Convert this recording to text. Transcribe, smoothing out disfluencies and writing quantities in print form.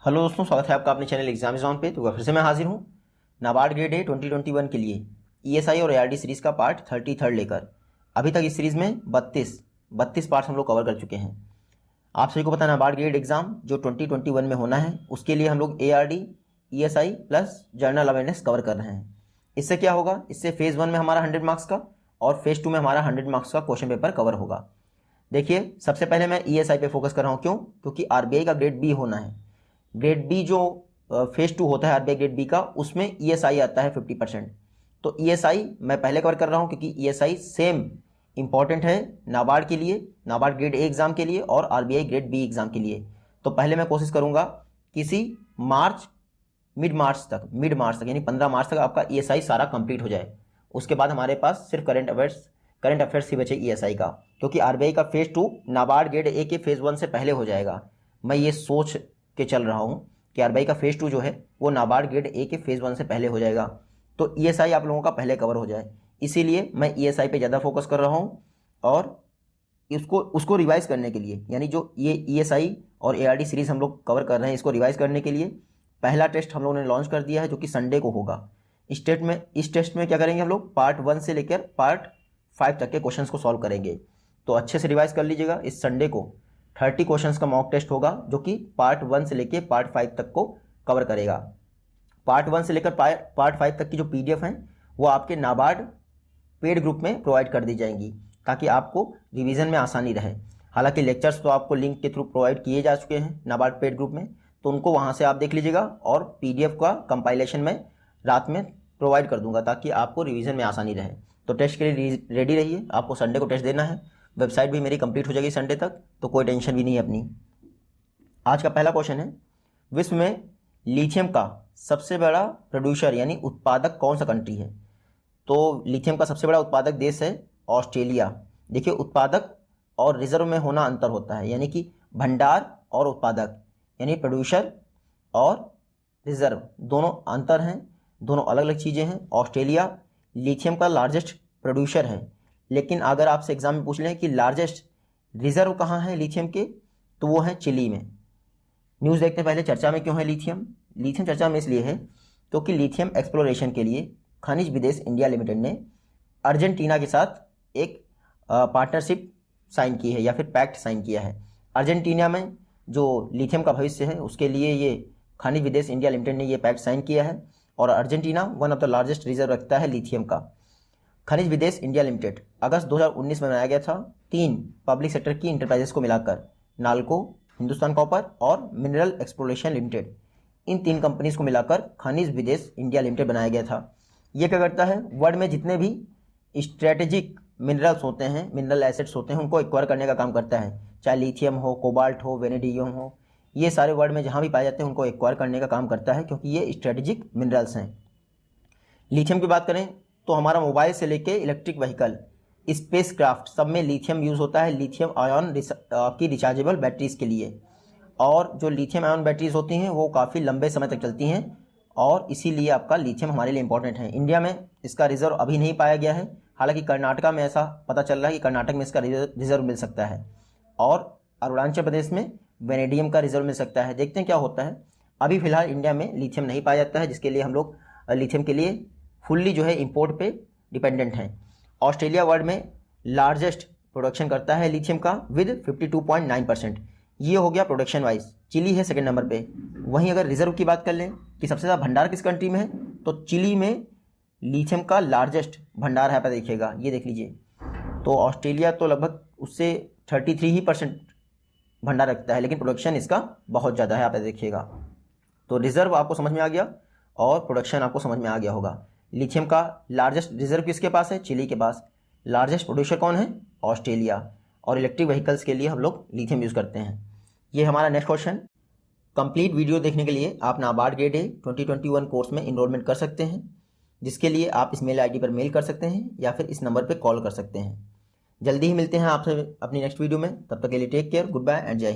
Hello दोस्तों, स्वागत है आपका अपने चैनल एग्जाम ऑन पे। तो फिर से मैं हाजिर हूँ नाबार्ड ग्रेड ए 2021 के लिए ईएसआई और एआरडी सीरीज़ का पार्ट 33 लेकर। अभी तक इस सीरीज़ में 32 पार्ट्स हम लोग कवर कर चुके हैं। आप सभी को पता है नाबार्ड ग्रेड एग्जाम जो 2021 में होना है उसके लिए हम लोग ARD, ESI plus general awareness cover कर रहे हैं। इससे क्या होगा, इससे फेज़ 1 में हमारा 100 मार्क्स का और फेज़ 2 में हमारा 100 मार्क्स का क्वेश्चन पेपर कवर होगा। देखिए, सबसे पहले मैं ईएसआई पे फोकस कर रहा हूँ। क्यों? क्योंकि आरबीआई का ग्रेड बी होना है। ग्रेड बी जो फेज़ 2 होता है आरबीआई ग्रेड बी का, उसमें ईएसआई आता है 50%। तो ईएसआई मैं पहले कवर कर रहा हूँ क्योंकि ईएसआई सेम इंपॉर्टेंट है नाबार्ड के लिए, नाबार्ड ग्रेड ए एग्ज़ाम के लिए और आरबीआई ग्रेड बी एग्ज़ाम के लिए। तो पहले मैं कोशिश करूँगा किसी मिड मार्च तक यानी 15 मार्च तक आपका ईएसआई सारा कंप्लीट हो जाए। उसके बाद हमारे पास सिर्फ करंट अफेयर्स ही बचे ईएसआई का, क्योंकि आरबीआई का फेज़ 2 नाबार्ड ग्रेड ए के फेज़ 1 से पहले हो जाएगा। मैं ये सोच के चल रहा हूँ कि आरबीआई का फेज़ 2 जो है वो नाबार्ड ग्रेड ए के फेज़ 1 से पहले हो जाएगा, तो ईएसआई आप लोगों का पहले कवर हो जाए। इसीलिए मैं ईएसआई पे ज़्यादा फोकस कर रहा हूँ और उसको रिवाइज़ करने के लिए, यानी जो ये ईएसआई और एआरडी सीरीज़ हम लोग कवर कर रहे हैं इसको रिवाइज़ करने के लिए पहला टेस्ट हम लोगों ने लॉन्च कर दिया है जो कि संडे को होगा। इस टेस्ट में क्या करेंगे, हम लोग पार्ट 1 से लेकर पार्ट 5 तक के क्वेश्चंस को सॉल्व करेंगे। तो अच्छे से रिवाइज कर लीजिएगा। इस संडे को 30 क्वेश्चंस का मॉक टेस्ट होगा जो कि पार्ट 1 से लेकर पार्ट 5 तक को कवर करेगा। पार्ट 1 से लेकर पार्ट 5 तक की जो पीडीएफ हैं वो आपके नाबार्ड पेड ग्रुप में प्रोवाइड कर दी जाएंगी ताकि आपको रिवीजन में आसानी रहे। हालांकि लेक्चर्स तो आपको लिंक के थ्रू प्रोवाइड किए जा चुके हैं नाबार्ड पेड ग्रुप में, तो उनको वहाँ से आप देख लीजिएगा और पीडीएफ का कंपाइलेशन में रात में प्रोवाइड कर दूंगा ताकि आपको रिवीजन में आसानी रहे। तो टेस्ट के लिए रेडी रहिए, आपको संडे को टेस्ट देना है। वेबसाइट भी मेरी कंप्लीट हो जाएगी संडे तक, तो कोई टेंशन भी नहीं है अपनी। आज का पहला क्वेश्चन है, विश्व में लिथियम का सबसे बड़ा प्रोड्यूसर यानी उत्पादक कौन सा कंट्री है? तो लिथियम का सबसे बड़ा उत्पादक देश है ऑस्ट्रेलिया। देखिए, उत्पादक और रिजर्व में होना अंतर होता है, यानी कि भंडार और उत्पादक यानी प्रोड्यूसर और रिजर्व दोनों अंतर हैं, दोनों अलग अलग चीज़ें हैं। ऑस्ट्रेलिया लिथियम का लार्जेस्ट प्रोड्यूसर है, लेकिन अगर आपसे एग्जाम में पूछ लें कि लार्जेस्ट रिजर्व कहाँ है लिथियम के, तो वो है चिली में। न्यूज़ देखते पहले चर्चा में क्यों है लिथियम? लिथियम चर्चा में इसलिए है क्योंकि लिथियम एक्सप्लोरेशन के लिए खनिज विदेश इंडिया लिमिटेड ने अर्जेंटीना के साथ एक पार्टनरशिप साइन की है या फिर पैक्ट साइन किया है। अर्जेंटीना में जो लिथियम का भविष्य है उसके लिए ये खनिज विदेश इंडिया लिमिटेड ने ये पैक्ट साइन किया है और Argentina one of the largest reserve रखता है लिथियम का। खनिज विदेश इंडिया लिमिटेड अगस्त 2019 में बनाया गया था 3 पब्लिक सेक्टर की इंटरप्राइजेस को मिलाकर, नाल्को, हिंदुस्तान कॉपर और मिनरल एक्सप्लोरेशन लिमिटेड। इन 3 कंपनीज को मिलाकर खनिज विदेश इंडिया लिमिटेड बनाया गया था। ये क्या करता है, वर्ल्ड में जितने भी स्ट्रेटेजिक मिनरल्स होते हैं, मिनरल एसेट्स होते हैं, उनको एक्वायर करने का काम करता है। चाहे लिथियम हो, कोबाल्ट हो, वेनेडियम हो, ये सारे वर्ल्ड में जहाँ भी पाए जाते हैं उनको एक्वायर करने का काम करता है क्योंकि ये स्ट्रेटेजिक मिनरल्स हैं। लिथियम की बात करें तो हमारा मोबाइल से लेके इलेक्ट्रिक व्हीकल, स्पेस क्राफ्ट सब में लिथियम यूज़ होता है, लिथियम आयन की रिचार्जेबल बैटरीज़ के लिए। और जो लिथियम आयन बैटरीज होती हैं वो काफ़ी लंबे समय तक चलती हैं और इसीलिए आपका लिथियम हमारे लिए इंपॉर्टेंट है। इंडिया में इसका रिजर्व अभी नहीं पाया गया है, हालांकि कर्नाटका में ऐसा पता चल रहा है कि कर्नाटक में इसका रिजर्व मिल सकता है और अरुणाचल प्रदेश में वेनेडियम का रिजर्व मिल सकता है। देखते हैं क्या होता है। अभी फिलहाल इंडिया में लिथियम नहीं पाया जाता है, जिसके लिए हम लोग लिथियम के लिए फुल्ली जो है इंपोर्ट पे डिपेंडेंट हैं। ऑस्ट्रेलिया वर्ल्ड में लार्जेस्ट प्रोडक्शन करता है लिथियम का विद 52.9%। ये हो गया प्रोडक्शन वाइज। चिली है सेकंड नंबर पे। वहीं अगर रिजर्व की बात कर लें कि सबसे ज़्यादा भंडार किस कंट्री में है, तो चिली में लिथियम का लार्जेस्ट भंडार है। आप देखिएगा, ये देख लीजिए। तो ऑस्ट्रेलिया तो लगभग उससे 33% भंडार रखता है, लेकिन प्रोडक्शन इसका बहुत ज़्यादा है। आप देखिएगा, तो रिजर्व आपको समझ में आ गया और प्रोडक्शन आपको समझ में आ गया होगा। लिथियम का लार्जेस्ट रिजर्व किसके पास है? चिली के पास। लार्जेस्ट प्रोड्यूसर कौन है? ऑस्ट्रेलिया। और इलेक्ट्रिक व्हीकल्स के लिए हम लोग लिथियम यूज़ करते हैं। ये हमारा नेक्स्ट क्वेश्चन। कंप्लीट वीडियो देखने के लिए आप नाबार्ड ग्रेड ए 2021 कोर्स में इनरोलमेंट कर सकते हैं, जिसके लिए आप इस मेल आईडी पर मेल कर सकते हैं या फिर इस नंबर पर कॉल कर सकते हैं। जल्दी ही मिलते हैं आपसे अपनी नेक्स्ट वीडियो में। तब तक के लिए take care, goodbye and जय हिंद।